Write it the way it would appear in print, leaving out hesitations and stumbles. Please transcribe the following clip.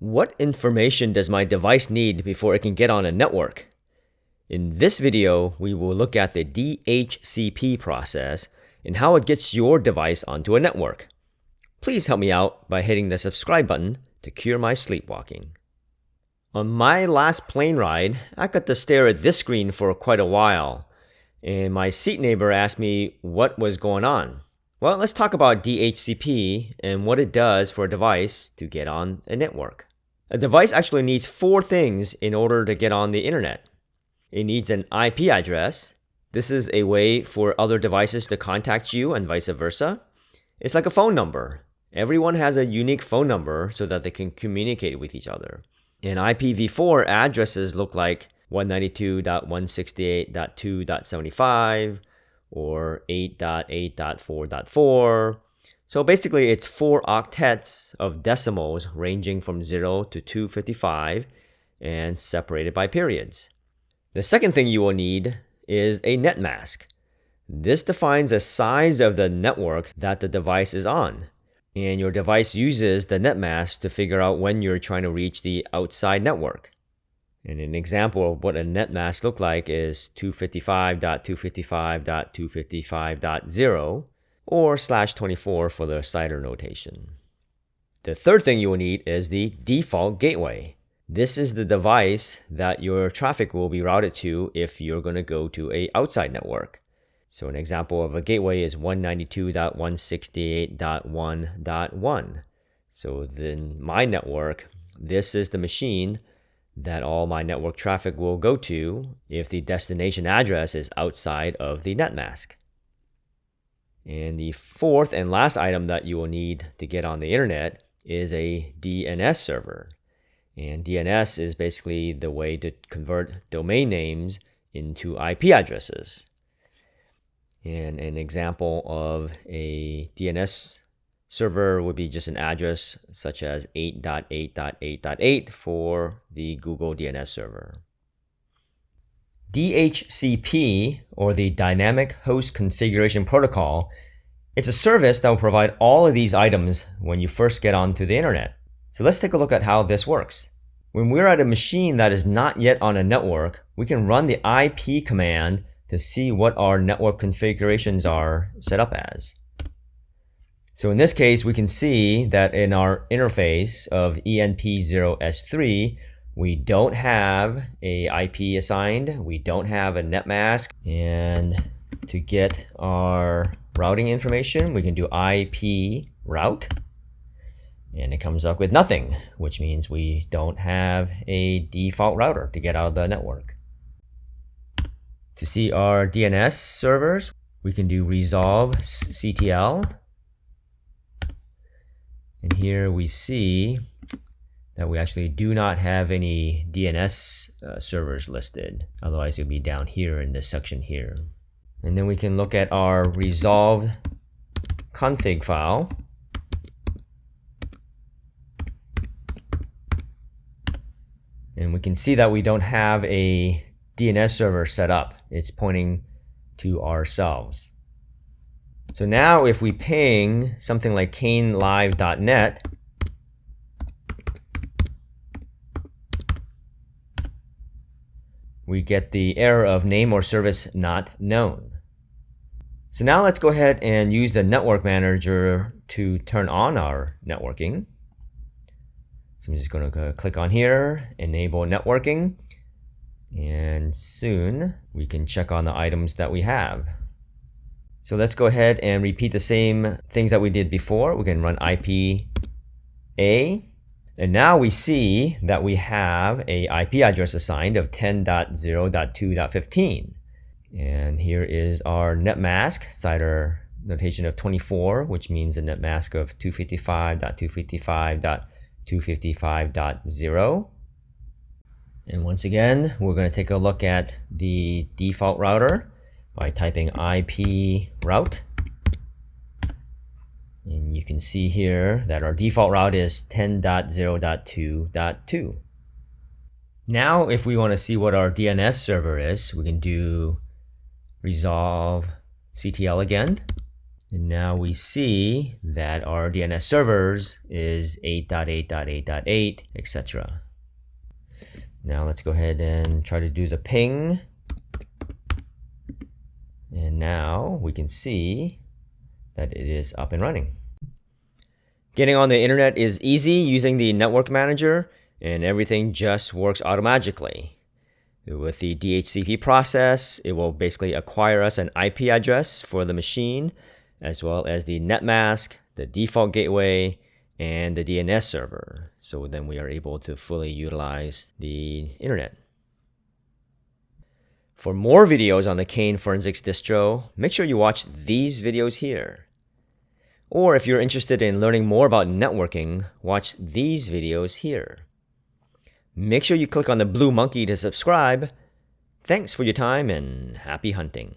What information does my device need before it can get on a network? In this video, we will look at the DHCP process and how it gets your device onto a network. Please help me out by hitting the subscribe button to cure my sleepwalking. On my last plane ride, I got to stare at this screen for quite a while, and my seat neighbor asked me what was going on. Well, let's talk about DHCP and what it does for a device to get on a network. A device actually needs 4 things in order to get on the internet. It needs an IP address. This is a way for other devices to contact you and vice versa. It's like a phone number. Everyone has a unique phone number so that they can communicate with each other. And IPv4 addresses look like 192.168.2.75 or 8.8.4.4. So basically, it's 4 octets of decimals ranging from 0 to 255 and separated by periods. The second thing you will need is a netmask. This defines the size of the network that the device is on. And your device uses the netmask to figure out when you're trying to reach the outside network. And an example of what a netmask looks like is 255.255.255.0 or /24 for the CIDR notation. The third thing you will need is the default gateway. This is the device that your traffic will be routed to if you're going to go to an outside network. So an example of a gateway is 192.168.1.1. So then my network, this is the machine that all my network traffic will go to if the destination address is outside of the netmask. And the fourth and last item that you will need to get on the internet is a DNS server. And DNS is basically the way to convert domain names into IP addresses. And an example of a DNS server would be just an address such as 8.8.8.8 for the Google DNS server. DHCP, or the Dynamic Host Configuration Protocol, it's a service that will provide all of these items when you first get onto the internet. So let's take a look at how this works. When we're at a machine that is not yet on a network, we can run the IP command to see what our network configurations are set up as. So in this case, we can see that in our interface of ENP0S3, we don't have a IP assigned, we don't have a netmask, and to get our routing information, we can do IP route, and it comes up with nothing, which means we don't have a default router to get out of the network. To see our DNS servers, we can do resolvectl. And here we see that we actually do not have any DNS servers listed. Otherwise, it would be down here in this section here. And then we can look at our resolv.conf file. And we can see that we don't have a DNS server set up. It's pointing to ourselves. So now if we ping something like CAINE.live.net, we get the error of name or service not known. So now let's go ahead and use the NetworkManager to turn on our networking. So I'm just going to click on here, enable networking, and soon we can check on the items that we have. So let's go ahead and repeat the same things that we did before. We can run IP A. And now we see that we have a IP address assigned of 10.0.2.15. And here is our netmask, CIDR notation of 24, which means a netmask of 255.255.255.0. And once again, we're going to take a look at the default router by typing IP route. And you can see here that our default route is 10.0.2.2. Now, if we want to see what our DNS server is, we can do resolvectl again. And now we see that our DNS servers is 8.8.8.8, etc. Now let's go ahead and try to do the ping. And now we can see that it is up and running. Getting on the internet is easy using the Network Manager, and everything just works automatically. With the DHCP process, it will basically acquire us an IP address for the machine, as well as the netmask, the default gateway, and the DNS server. So then we are able to fully utilize the internet. For more videos on the CAINE Forensics distro, make sure you watch these videos here. Or if you're interested in learning more about networking, watch these videos here. Make sure you click on the blue monkey to subscribe. Thanks for your time and happy hunting.